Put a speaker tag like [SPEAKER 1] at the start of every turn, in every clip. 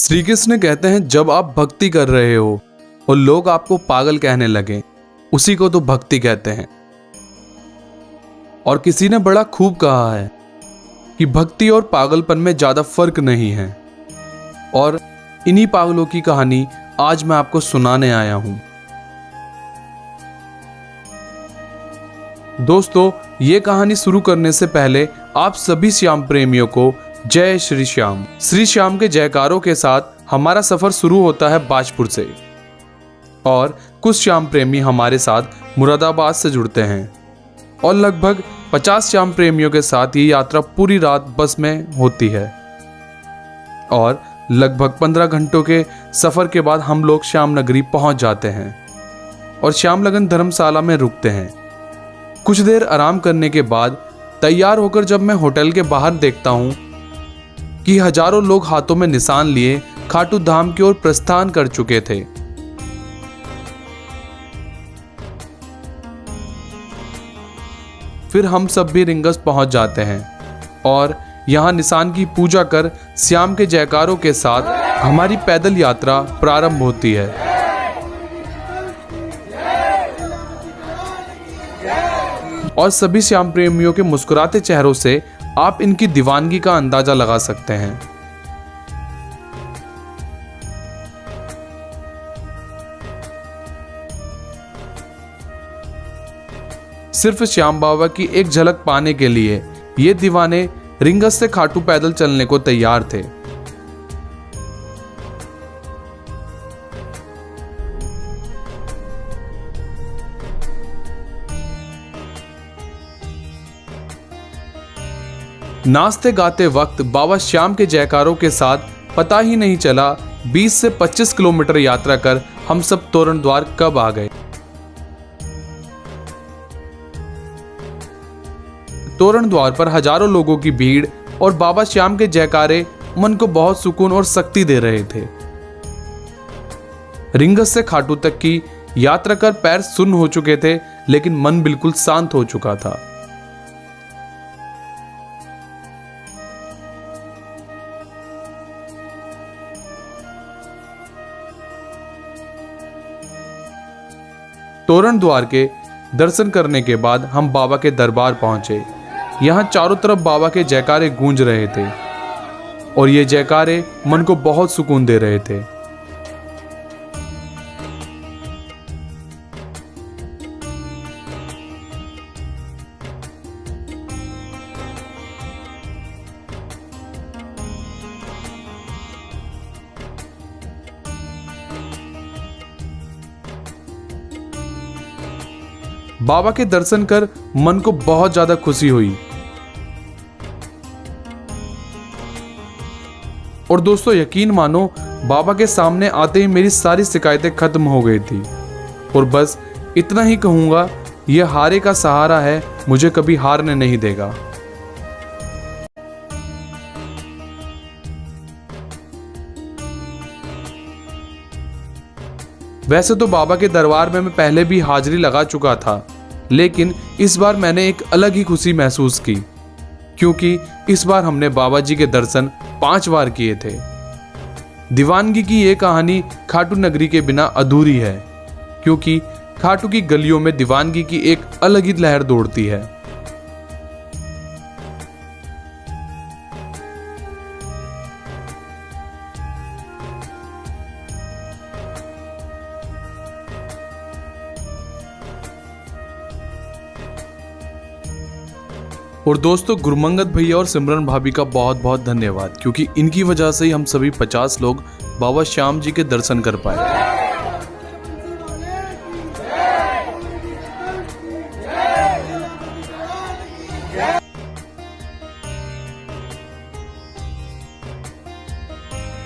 [SPEAKER 1] श्री कृष्ण कहते हैं जब आप भक्ति कर रहे हो और लोग आपको पागल कहने लगे, उसी को तो भक्ति कहते हैं। और किसी ने बड़ा खूब कहा है कि भक्ति और पागलपन में ज्यादा फर्क नहीं है। और इन्हीं पागलों की कहानी आज मैं आपको सुनाने आया हूं। दोस्तों, ये कहानी शुरू करने से पहले आप सभी श्याम प्रेमियों को जय श्री श्याम। श्री श्याम के जयकारों के साथ हमारा सफर शुरू होता है बाजपुर से और कुछ श्याम प्रेमी हमारे साथ मुरादाबाद से जुड़ते हैं और लगभग 50 श्याम प्रेमियों के साथ ये यात्रा पूरी रात बस में होती है और लगभग 15 घंटों के सफर के बाद हम लोग श्याम नगरी पहुंच जाते हैं और श्याम लगन धर्मशाला में रुकते हैं। कुछ देर आराम करने के बाद तैयार होकर जब मैं होटल के बाहर देखता हूं कि हजारों लोग हाथों में निशान लिए खाटू धाम की ओर प्रस्थान कर चुके थे। फिर हम सब भी रिंगस पहुंच जाते हैं और यहां निशान की पूजा कर श्याम के जयकारों के साथ हमारी पैदल यात्रा प्रारंभ होती है। और सभी श्याम प्रेमियों के मुस्कुराते चेहरों से आप इनकी दीवानगी का अंदाजा लगा सकते हैं। सिर्फ श्याम बाबा की एक झलक पाने के लिए ये दीवाने रिंगस से खाटू पैदल चलने को तैयार थे। नाचते गाते वक्त बाबा श्याम के जयकारों के साथ पता ही नहीं चला 20 से 25 किलोमीटर यात्रा कर हम सब तोरण द्वार कब आ गए। तोरण द्वार पर हजारों लोगों की भीड़ और बाबा श्याम के जयकारे मन को बहुत सुकून और शक्ति दे रहे थे। रिंगस से खाटू तक की यात्रा कर पैर सुन्न हो चुके थे, लेकिन मन बिल्कुल शांत हो चुका था। तोरण द्वार के दर्शन करने के बाद हम बाबा के दरबार पहुंचे। यहां चारों तरफ बाबा के जयकारे गूंज रहे थे और ये जयकारे मन को बहुत सुकून दे रहे थे। बाबा के दर्शन कर मन को बहुत ज्यादा खुशी हुई। और दोस्तों, यकीन मानो बाबा के सामने आते ही मेरी सारी शिकायतें खत्म हो गई थी। और बस इतना ही कहूंगा, यह हारे का सहारा है, मुझे कभी हारने नहीं देगा। वैसे तो बाबा के दरबार में मैं पहले भी हाजिरी लगा चुका था, लेकिन इस बार मैंने एक अलग ही खुशी महसूस की, क्योंकि इस बार हमने बाबा जी के दर्शन 5 बार किए थे। दीवानगी की ये कहानी खाटू नगरी के बिना अधूरी है, क्योंकि खाटू की गलियों में दीवानगी की एक अलग ही लहर दौड़ती है। और दोस्तों, गुरमंगत भैया और सिमरन भाभी का बहुत बहुत धन्यवाद, क्योंकि इनकी वजह से ही हम सभी 50 लोग बाबा श्याम जी के दर्शन कर पाए।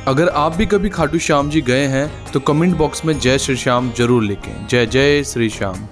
[SPEAKER 1] अगर आप भी कभी खाटू श्याम जी गए हैं तो कमेंट बॉक्स में जय श्री श्याम जरूर लिखें। जय जय श्री श्याम।